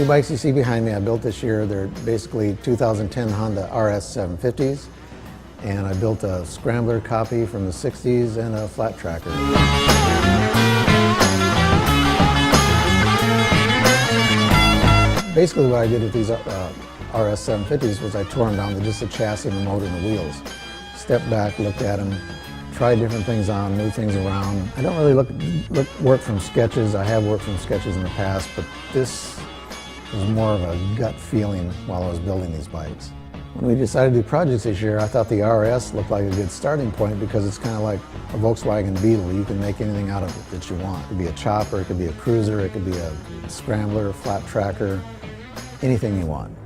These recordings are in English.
two bikes you see behind me I built this year. They're basically 2010 Honda RS750s, and I built a Scrambler copy from the 60s and a flat tracker. Basically what I did with these RS750s was I tore them down to just the chassis and the motor and the wheels. Stepped back, looked at them, tried different things on, moved things around. I don't really work from sketches. I have worked from sketches in the past, but this was more of a gut feeling while I was building these bikes. When we decided to do projects this year, I thought the RS looked like a good starting point because it's kind of like a Volkswagen Beetle. You can make anything out of it that you want. It could be a chopper, it could be a cruiser, it could be a scrambler, flat tracker, anything you want.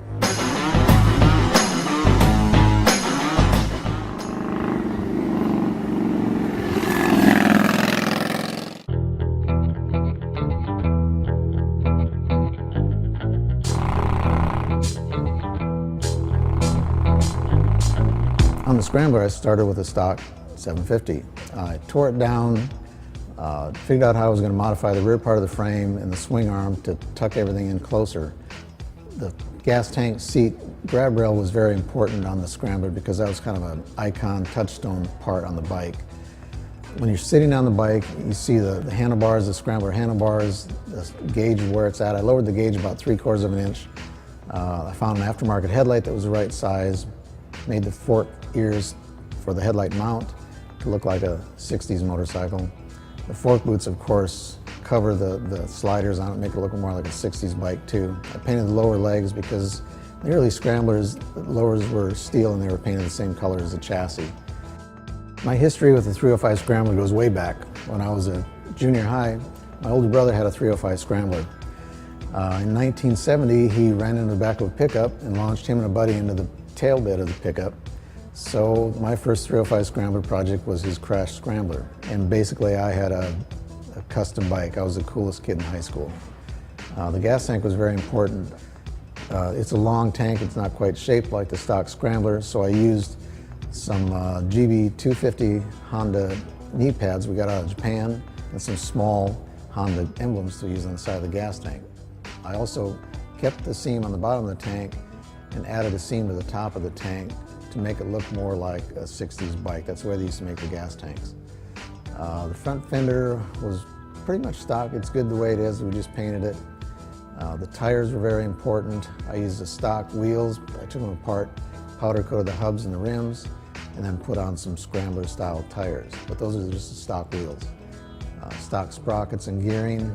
On the Scrambler, I started with a stock 750. I tore it down, figured out how I was going to modify the rear part of the frame and the swing arm to tuck everything in closer. The gas tank seat grab rail was very important on the Scrambler because that was kind of an icon touchstone part on the bike. When you're sitting on the bike, you see the handlebars, the Scrambler handlebars, the gauge of where it's at. I lowered the gauge about 3/4 of an inch. I found an aftermarket headlight that was the right size, made the fork ears for the headlight mount to look like a 60s motorcycle. The fork boots, of course, cover the sliders on it, make it look more like a 60s bike too. I painted the lower legs because the early Scramblers, the lowers were steel and they were painted the same color as the chassis. My history with the 305 Scrambler goes way back. When I was a junior high, my older brother had a 305 Scrambler. In 1970, he ran into the back of a pickup and launched him and a buddy into the tail bed of the pickup. So my first 305 Scrambler project was his crashed Scrambler. And basically I had a custom bike. I was the coolest kid in high school. The gas tank was very important. It's a long tank. It's not quite shaped like the stock Scrambler, so I used some GB250 Honda knee pads we got out of Japan and some small Honda emblems to use on the side of the gas tank. I also kept the seam on the bottom of the tank and added a seam to the top of the tank to make it look more like a 60s bike. That's the way they used to make the gas tanks. The front fender was pretty much stock. It's good the way it is. We just painted it. The tires were very important. I used the stock wheels. I took them apart, powder coated the hubs and the rims, and then put on some Scrambler style tires. But those are just the stock wheels. Stock sprockets and gearing.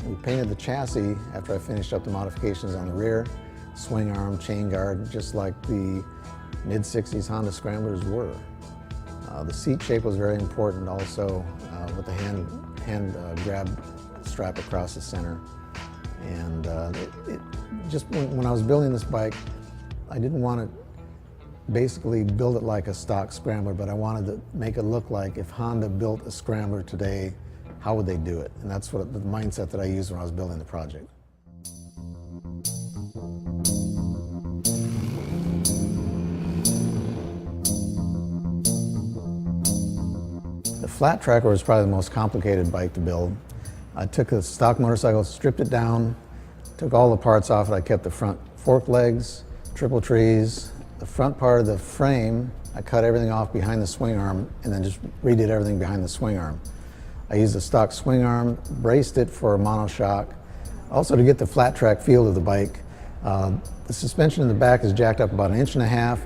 We painted the chassis after I finished up the modifications on the rear. Swing arm, chain guard, just like the mid-60s Honda Scramblers were. The seat shape was very important also, with the hand grab strap across the center. And just when I was building this bike, I didn't want to basically build it like a stock Scrambler, but I wanted to make it look like if Honda built a Scrambler today, how would they do it? And that's what the mindset that I used when I was building the project. The flat tracker was probably the most complicated bike to build. I took a stock motorcycle, stripped it down, took all the parts off it. I kept the front fork legs, triple trees, the front part of the frame. I cut everything off behind the swing arm and then just redid everything behind the swing arm. I used the stock swing arm, braced it for a monoshock. Also, to get the flat track feel of the bike, the suspension in the back is jacked up about 1.5 inches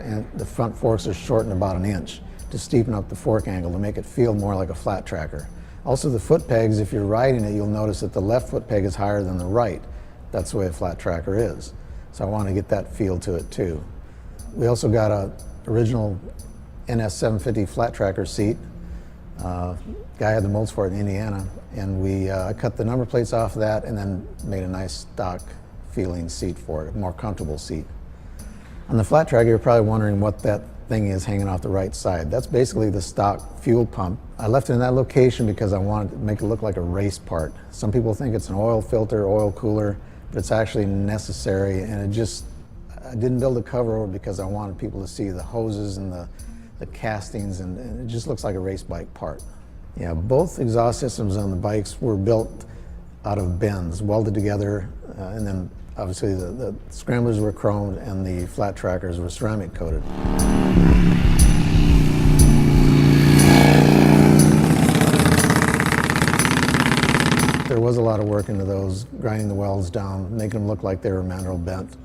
and the front forks are shortened about 1 inch to steepen up the fork angle to make it feel more like a flat tracker. Also, the foot pegs, if you're riding it, you'll notice that the left foot peg is higher than the right. That's the way a flat tracker is. So I want to get that feel to it too. We also got a original NS750 flat tracker seat. Guy had the molds for it in Indiana, and we cut the number plates off of that and then made a nice stock feeling seat for it, a more comfortable seat. On the flat tracker, you're probably wondering what that thing is hanging off the right side. That's basically the stock fuel pump. I left it in that location because I wanted to make it look like a race part. Some people think it's an oil filter, oil cooler, but it's actually necessary, and I didn't build a cover over it because I wanted people to see the hoses and the castings, and it just looks like a race bike part. Yeah, both exhaust systems on the bikes were built out of bends, welded together, and then Obviously the scramblers were chromed and the flat trackers were ceramic coated. There was a lot of work into those, grinding the welds down, making them look like they were mandrel bent.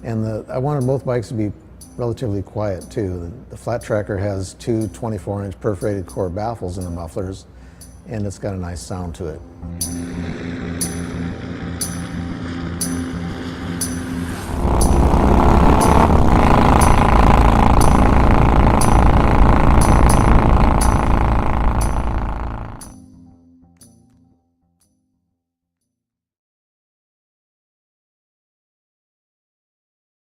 And I wanted both bikes to be relatively quiet too. The flat tracker has two 24-inch perforated core baffles in the mufflers, and it's got a nice sound to it.